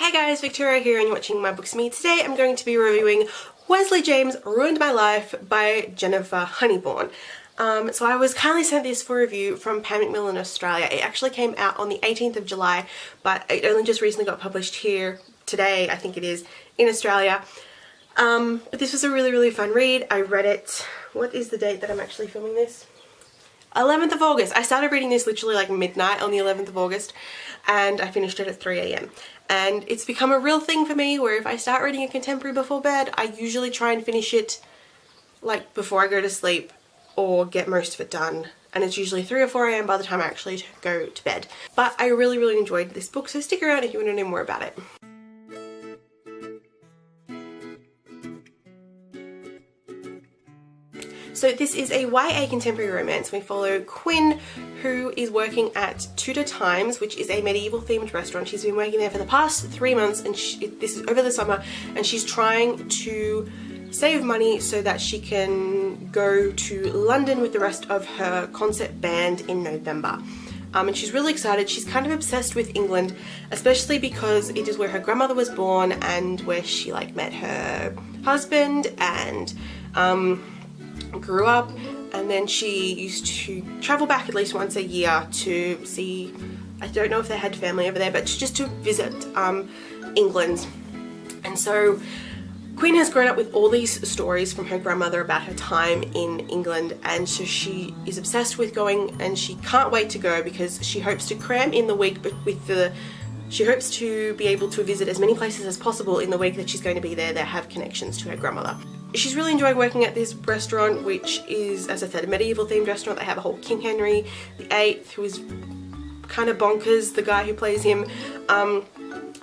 Hi guys, Victoria here and you're watching My Books Me. Today I'm going to be reviewing Wesley James' Ruined My Life by Jennifer Honeybourn. So I was kindly sent this for review from Pan Macmillan Australia. It actually came out on the 18th of July, but it only just recently got published here today, I think it is, in Australia. But this was a really fun read. I read it, what is the date that I'm actually filming this? 11th of August. I started reading this literally like midnight on the 11th of August and I finished it at 3 AM. And it's become a real thing for me where if I start reading a contemporary before bed, I usually try and finish it like before I go to sleep or get most of it done. And it's usually 3 or 4 AM by the time I actually go to bed. But I really enjoyed this book, so stick around if you want to know more about it. So this is a YA contemporary romance. We follow Quinn, who is working at Tudor Times, which is a medieval themed restaurant. She's been working there for the past 3 months and this is over the summer, and she's trying to save money so that she can go to London with the rest of her concert band in November. And she's really excited. She's kind of obsessed with England, especially because it is where her grandmother was born and where she like met her husband and grew up, and then she used to travel back at least once a year to see, I don't know if they had family over there, but just to visit England. And so Queen has grown up with all these stories from her grandmother about her time in England, and so she is obsessed with going and she can't wait to go because she hopes to cram in the week she hopes to be able to visit as many places as possible in the week that she's going to be there that have connections to her grandmother. She's really enjoying working at this restaurant, which is, as I said, a medieval themed restaurant. They have a whole King Henry VIII, who is kind of bonkers, the guy who plays him. And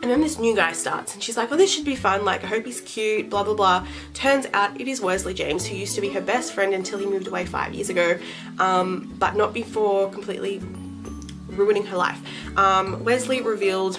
then this new guy starts and she's like, well, this should be fun, like I hope he's cute, blah blah. Turns out it is Wesley James, who used to be her best friend until he moved away 5 years ago, but not before completely ruining her life. Wesley revealed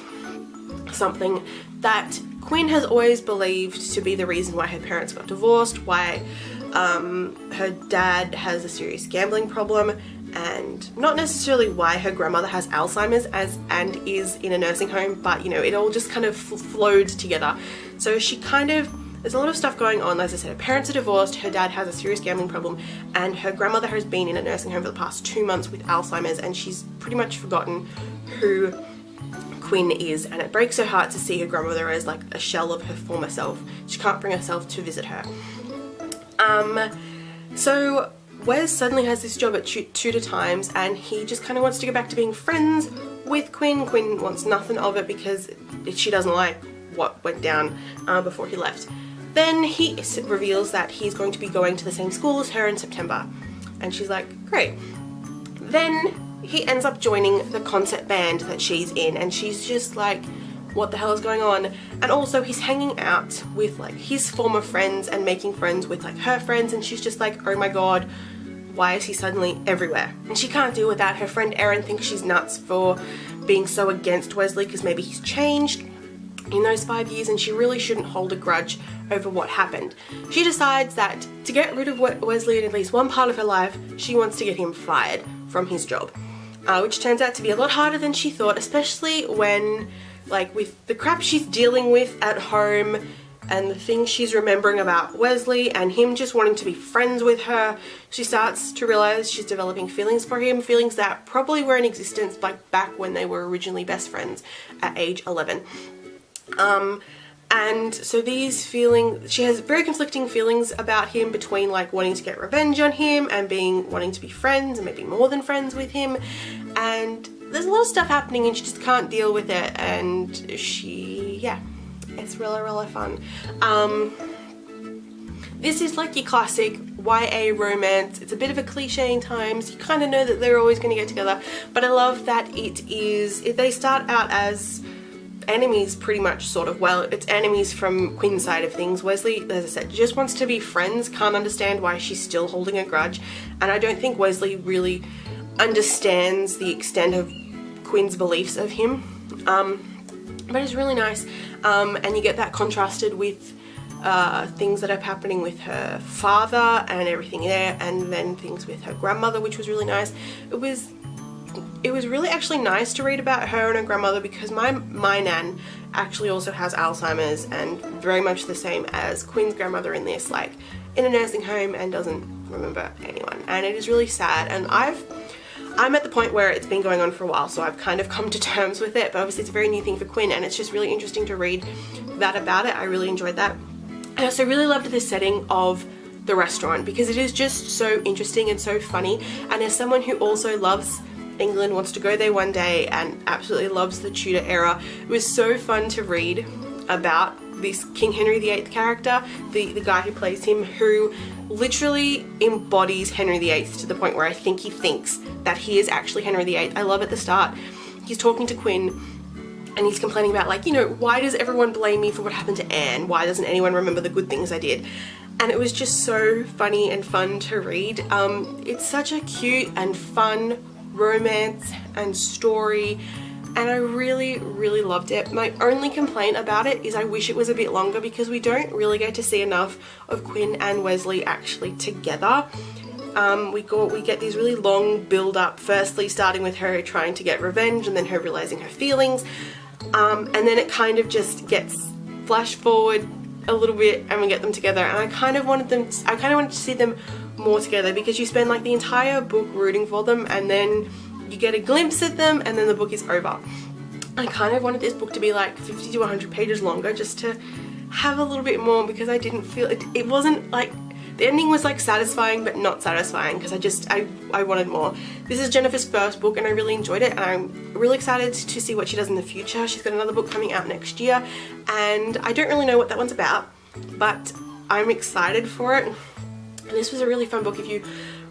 something that Quinn has always believed to be the reason why her parents got divorced, why her dad has a serious gambling problem, and not necessarily why her grandmother has Alzheimer's and is in a nursing home, but you know, it all just kind of flowed together. So there's a lot of stuff going on. As I said, her parents are divorced, her dad has a serious gambling problem, and her grandmother has been in a nursing home for the past 2 months with Alzheimer's, and she's pretty much forgotten who Quinn is, and it breaks her heart to see her grandmother as like a shell of her former self. She can't bring herself to visit her. So Wes suddenly has this job at Tudor Times and he just kind of wants to go back to being friends with Quinn. Quinn wants nothing of it because she doesn't like what went down before he left. Then he reveals that he's going to be going to the same school as her in September, and she's like, great. Then he ends up joining the concert band that she's in, and she's just like, what the hell is going on? And also he's hanging out with like his former friends and making friends with like her friends, and she's just like, oh my god, why is he suddenly everywhere? And she can't deal with that. Her friend Erin thinks she's nuts for being so against Wesley because maybe he's changed in those 5 years, and she really shouldn't hold a grudge over what happened. She decides that to get rid of Wesley in at least one part of her life, she wants to get him fired from his job. Which turns out to be a lot harder than she thought, especially when, like, with the crap she's dealing with at home and the things she's remembering about Wesley and him just wanting to be friends with her, she starts to realize she's developing feelings for him, feelings that probably were in existence like back when they were originally best friends at age 11. And so these feelings, she has very conflicting feelings about him, between like wanting to get revenge on him and wanting to be friends and maybe more than friends with him. And there's a lot of stuff happening and she just can't deal with it, and it's really fun. This is like your classic YA romance. It's a bit of a cliche in times. You kind of know that they're always going to get together, but I love that they start out as enemies pretty much, sort of. Well, it's enemies from Quinn's side of things. Wesley, as I said, just wants to be friends, can't understand why she's still holding a grudge, and I don't think Wesley really understands the extent of Quinn's beliefs of him. But it's really nice, and you get that contrasted with things that are happening with her father and everything there, and then things with her grandmother, which was really nice. It was really actually nice to read about her and her grandmother, because my nan actually also has Alzheimer's and very much the same as Quinn's grandmother in this, like in a nursing home and doesn't remember anyone, and it is really sad. And I'm at the point where it's been going on for a while, so I've kind of come to terms with it, but obviously it's a very new thing for Quinn, and it's just really interesting to read that about it. I really enjoyed that. I also really loved the setting of the restaurant because it is just so interesting and so funny, and as someone who also loves England, wants to go there one day and absolutely loves the Tudor era, it was so fun to read about this King Henry VIII character, the guy who plays him, who literally embodies Henry VIII to the point where I think he thinks that he is actually Henry VIII. I love at the start, he's talking to Quinn and he's complaining about, like, you know, why does everyone blame me for what happened to Anne? Why doesn't anyone remember the good things I did? And it was just so funny and fun to read. It's such a cute and fun romance and story, and I really, really loved it. My only complaint about it is I wish it was a bit longer because we don't really get to see enough of Quinn and Wesley actually together. We get these really long build up, firstly starting with her trying to get revenge and then her realizing her feelings, and then it kind of just gets flash forward a little bit and we get them together, and I kind of wanted to see them more together because you spend like the entire book rooting for them and then you get a glimpse at them and then the book is over. I kind of wanted this book to be like 50 to 100 pages longer just to have a little bit more, because I didn't feel it wasn't like, the ending was like satisfying but not satisfying, because I wanted more. This is Jennifer's first book and I really enjoyed it, and I'm really excited to see what she does in the future. She's got another book coming out next year and I don't really know what that one's about, but I'm excited for it. And this was a really fun book. If you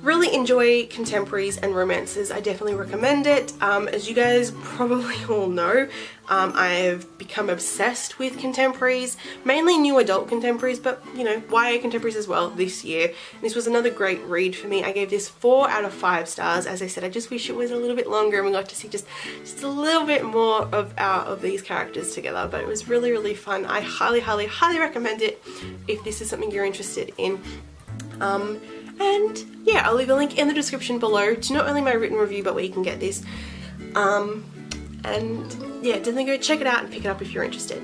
really enjoy contemporaries and romances, I definitely recommend it. As you guys probably all know, I've become obsessed with contemporaries, mainly new adult contemporaries, but you know, YA contemporaries as well this year. And this was another great read for me. I gave this 4 out of 5 stars. As I said, I just wish it was a little bit longer and we got to see just a little bit more of these characters together, but it was really, really fun. I highly, highly, highly recommend it if this is something you're interested in. And yeah, I'll leave a link in the description below to not only my written review but where you can get this. And yeah, definitely go check it out and pick it up if you're interested.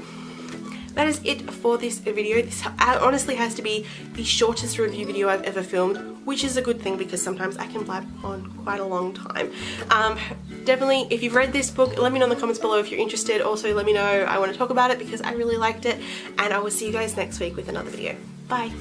That is it for this video. This honestly has to be the shortest review video I've ever filmed, which is a good thing because sometimes I can blab on quite a long time. Definitely, if you've read this book, let me know in the comments below if you're interested. Also, let me know I want to talk about it because I really liked it. And I will see you guys next week with another video. Bye.